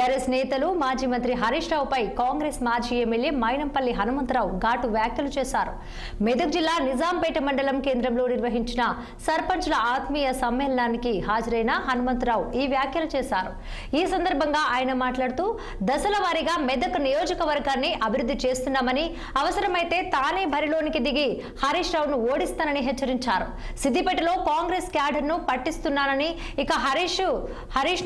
TRS నేతలు మాజీ మంత్రి హరీష్ రావుపై కాంగ్రెస్ మాజీ ఎమ్మెల్యే మైనంపల్లి హనుమంతరావు ఘాటు వ్యాఖ్యలు చేశారు. మెదక్ జిల్లా నిజాంపేట మండలం కేంద్రంలో నిర్వహించిన సర్పంచ్ల ఆత్మీయ సమ్మేళనానికి హాజరైన హనుమంతరావు ఈ వ్యాఖ్యలు చేశారు. ఈ సందర్భంగా ఆయన మాట్లాడుతూ దశల వారీగా మెదక్ నియోజకవర్గాన్ని అభివృద్ధి చేస్తున్నామని, అవసరమైతే తానే బరిలోనికి దిగి హరీష్ రావును ఓడిస్తానని హెచ్చరించారు. సిద్దిపేటలో కాంగ్రెస్ క్యాడర్ను పట్టిస్తున్నానని, ఇక హరీష్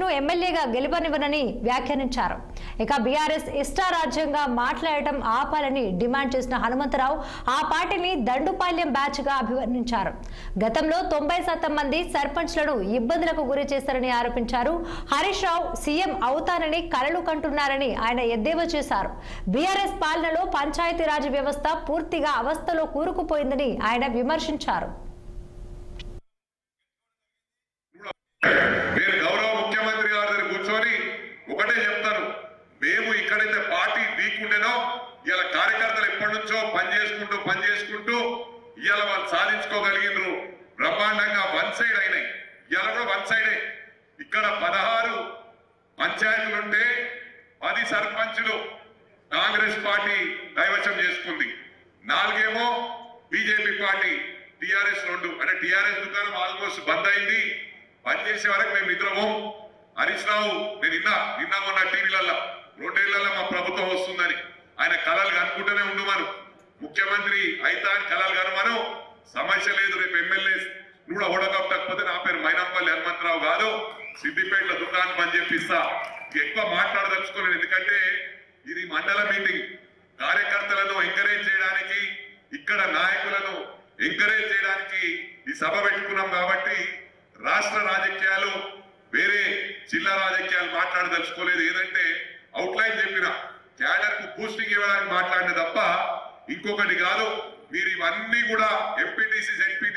ను ఎమ్మెల్యేగా గెలుపనివ్వనని వ్యాఖ్యానించారు. ఇక బీఆర్ఎస్ ఇష్టారాజ్యంగా మాట్లాడటం ఆపాలని డిమాండ్ చేసిన హనుమంతరావు ఆ పార్టీని దండుపాల్యం బ్యాచ్ గా అభివర్ణించారు. గతంలో 90% మంది సర్పంచ్లను ఇబ్బందులకు గురి చేశారని ఆరోపించారు. హరీష్ రావు సీఎం అవుతానని కలలు కంటున్నారని ఆయన ఎద్దేవా చేశారు. బీఆర్ఎస్ పాలనలో పంచాయతీరాజ్ వ్యవస్థ పూర్తిగా అవస్థలో కూరుకుపోయిందని ఆయన విమర్శించారు. ఒకటే చెప్తాను, మేము ఇక్కడైతే పార్టీ వీకుండేనో ఇలా కార్యకర్తలు ఎప్పటి నుంచో పనిచేసుకుంటూ ఇవాళ వాళ్ళు సాధించుకోగలిగినారు. బ్రహ్మాండంగా వన్ సైడ్ అయినాయి. ఇవాళ కూడా వన్ సైడే. ఇక్కడ 16 పంచాయతీలుంటే 10 సర్పంచులు కాంగ్రెస్ పార్టీ కైవశం చేసుకుంది. 4 ఏమో బీజేపీ పార్టీ, టీఆర్ఎస్ 2. అంటే టీఆర్ఎస్ దుకాణం ఆల్మోస్ట్ బంద్ అయింది. పనిచేసే వరకు మేము ఇద్దరము. హరీష్ రావు నేను నిన్న మొన్న టీవీలలో 2 ఏళ్లలో మా ప్రభుత్వం వస్తుందని ఆయన కళలు కనుక్కుంటూనే ఉండమను. ముఖ్యమంత్రి అయితా అని కళలు కనుమను. సమస్య లేదు. రేపు ఎమ్మెల్యే కూడా ఓడగొట్టకపోతే నా పేరు మైనంపల్లి హనుమంతరావు కాదు, సిద్దిపేటలో దుకాణం పని చెప్పిస్తా. ఎక్కువ మాట్లాడదలుచుకోలేదు, ఎందుకంటే ఇది మండల మీటింగ్. కార్యకర్తలను ఎంకరేజ్ చేయడానికి, ఇక్కడ నాయకులను ఎంకరేజ్ చేయడానికి ఈ సభ పెట్టుకున్నాం. కాబట్టి రాష్ట్ర రాజకీయాలు వేరే జిల్లా రాజకీయాలు మాట్లాడదలుచుకోలేదు. ఏదంటే అవుట్లైన్ చెప్పిన క్యాడర్ కు బూస్టింగ్ ఇవ్వడానికి మాట్లాడిన తప్ప ఇంకొకటి కాదు. మీరు ఇవన్నీ కూడా ఎంపీటీసీ, జెడ్పీ